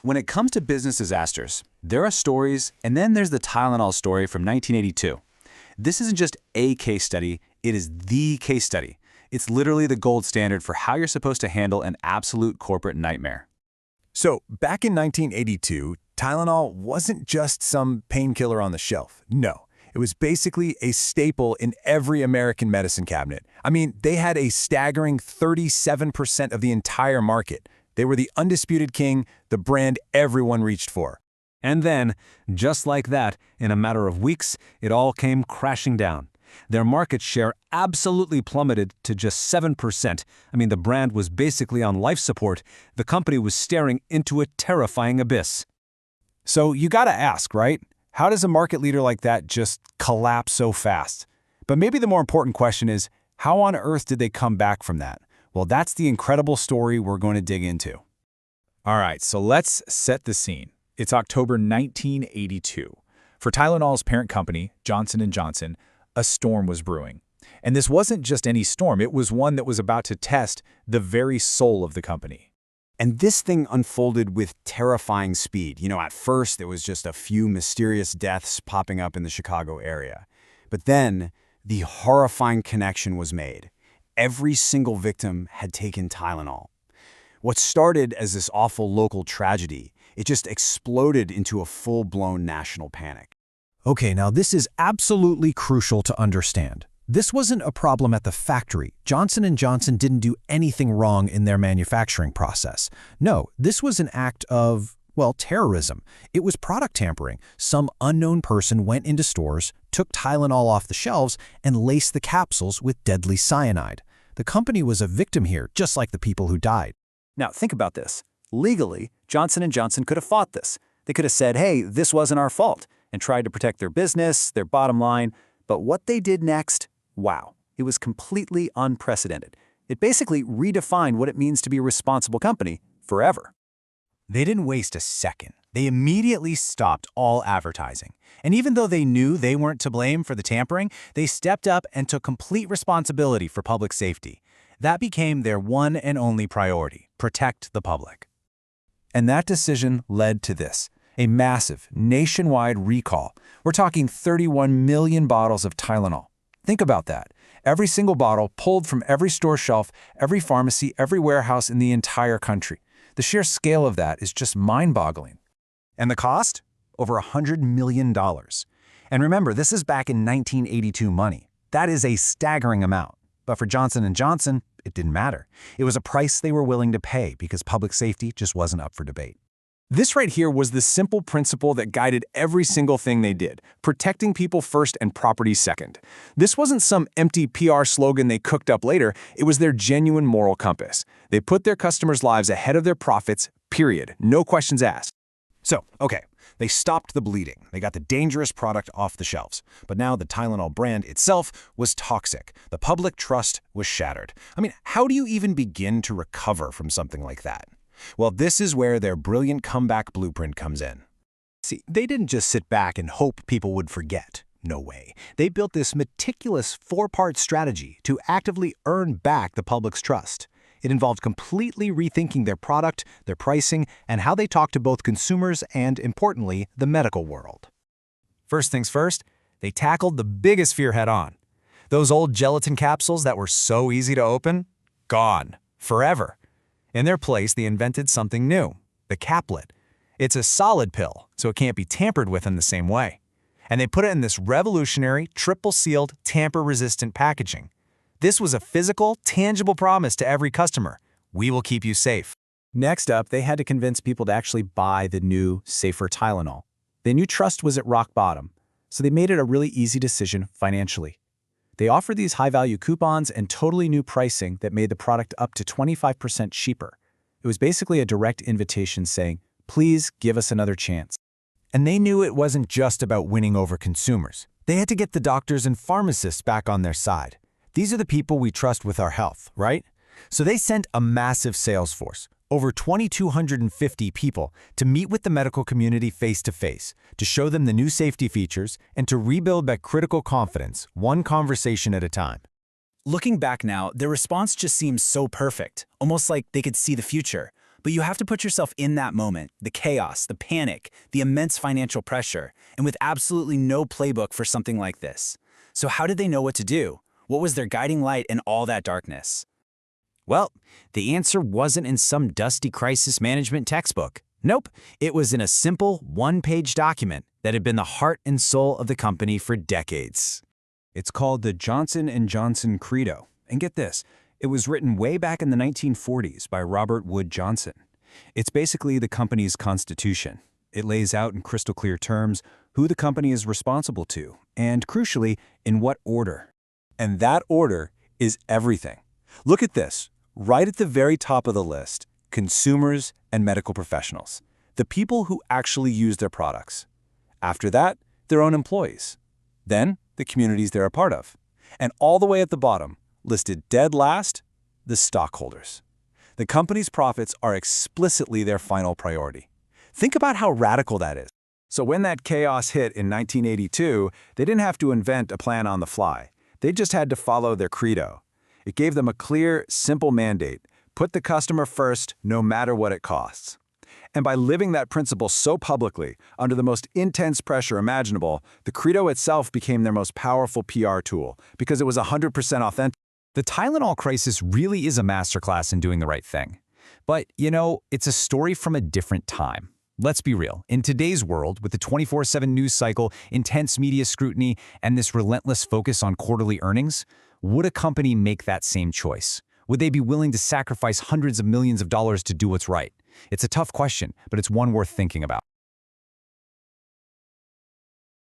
When it comes to business disasters, there are stories, and then there's the Tylenol story from 1982. This isn't just a case study, it is the case study. It's literally the gold standard for how you're supposed to handle an absolute corporate nightmare. So, back in 1982, Tylenol wasn't just some painkiller on the shelf. No, it was basically a staple in every American medicine cabinet. I mean, they had a staggering 37% of the entire market. They were the undisputed king, the brand everyone reached for. And then, just like that, in a matter of weeks, it all came crashing down. Their market share absolutely plummeted to just 7%. I mean, the brand was basically on life support. The company was staring into a terrifying abyss. So you gotta ask, right? How does a market leader like that just collapse so fast? But maybe the more important question is, how on earth did they come back from that? Well, that's the incredible story we're going to dig into. All right, so let's set the scene. It's October 1982. For Tylenol's parent company, Johnson & Johnson, a storm was brewing. And this wasn't just any storm, it was one that was about to test the very soul of the company. And this thing unfolded with terrifying speed. At first, there was just a few mysterious deaths popping up in the Chicago area. But then, the horrifying connection was made. Every single victim had taken Tylenol. What started as this awful local tragedy, it just exploded into a full-blown national panic. Okay, now this is absolutely crucial to understand. This wasn't a problem at the factory. Johnson & Johnson didn't do anything wrong in their manufacturing process. No, this was an act of, terrorism. It was product tampering. Some unknown person went into stores, took Tylenol off the shelves, and laced the capsules with deadly cyanide. The company was a victim here, just like the people who died. Now, think about this. Legally, Johnson & Johnson could have fought this. They could have said, hey, this wasn't our fault, and tried to protect their business, their bottom line. But what they did next, wow, it was completely unprecedented. It basically redefined what it means to be a responsible company forever. They didn't waste a second. They immediately stopped all advertising. And even though they knew they weren't to blame for the tampering, they stepped up and took complete responsibility for public safety. That became their one and only priority: protect the public. And that decision led to this, a massive nationwide recall. We're talking 31 million bottles of Tylenol. Think about that. Every single bottle pulled from every store shelf, every pharmacy, every warehouse in the entire country. The sheer scale of that is just mind-boggling. And the cost? Over $100 million. And remember, this is back in 1982 money. That is a staggering amount. But for Johnson & Johnson, it didn't matter. It was a price they were willing to pay because public safety just wasn't up for debate. This right here was the simple principle that guided every single thing they did, protecting people first and property second. This wasn't some empty PR slogan they cooked up later, it was their genuine moral compass. They put their customers' lives ahead of their profits, period. No questions asked. So, okay, they stopped the bleeding. They got the dangerous product off the shelves. But now the Tylenol brand itself was toxic. The public trust was shattered. I mean, how do you even begin to recover from something like that? Well, this is where their brilliant comeback blueprint comes in. See, they didn't just sit back and hope people would forget. No way. They built this meticulous four-part strategy to actively earn back the public's trust. It involved completely rethinking their product, their pricing, and how they talk to both consumers and, importantly, the medical world. First things first, they tackled the biggest fear head-on. Those old gelatin capsules that were so easy to open? Gone. Forever. In their place, they invented something new, the caplet. It's a solid pill, so it can't be tampered with in the same way. And they put it in this revolutionary, triple-sealed, tamper-resistant packaging. This was a physical, tangible promise to every customer. We will keep you safe. Next up, they had to convince people to actually buy the new, safer Tylenol. They knew trust was at rock bottom, so they made it a really easy decision financially. They offered these high-value coupons and totally new pricing that made the product up to 25% cheaper. It was basically a direct invitation saying, please give us another chance. And they knew it wasn't just about winning over consumers. They had to get the doctors and pharmacists back on their side. These are the people we trust with our health, right? So they sent a massive sales force, over 2,250 people, to meet with the medical community face-to-face, to show them the new safety features, and to rebuild that critical confidence, one conversation at a time. Looking back now, their response just seems so perfect, almost like they could see the future. But you have to put yourself in that moment, the chaos, the panic, the immense financial pressure, and with absolutely no playbook for something like this. So how did they know what to do? What was their guiding light in all that darkness? Well, the answer wasn't in some dusty crisis management textbook. Nope, it was in a simple one-page document that had been the heart and soul of the company for decades. It's called the Johnson & Johnson Credo. And get this, it was written way back in the 1940s by Robert Wood Johnson. It's basically the company's constitution. It lays out in crystal clear terms who the company is responsible to, and crucially, in what order. And that order is everything. Look at this. Right at the very top of the list, consumers and medical professionals, the people who actually use their products. After that, their own employees. Then, the communities they're a part of. And all the way at the bottom, listed dead last, the stockholders. The company's profits are explicitly their final priority. Think about how radical that is. So when that chaos hit in 1982, they didn't have to invent a plan on the fly. They just had to follow their credo. It gave them a clear, simple mandate: put the customer first, no matter what it costs. And by living that principle so publicly, under the most intense pressure imaginable, the credo itself became their most powerful PR tool because it was 100% authentic. The Tylenol crisis really is a masterclass in doing the right thing. But, it's a story from a different time. Let's be real. In today's world, with the 24/7 news cycle, intense media scrutiny, and this relentless focus on quarterly earnings, would a company make that same choice? Would they be willing to sacrifice hundreds of millions of dollars to do what's right? It's a tough question, but it's one worth thinking about.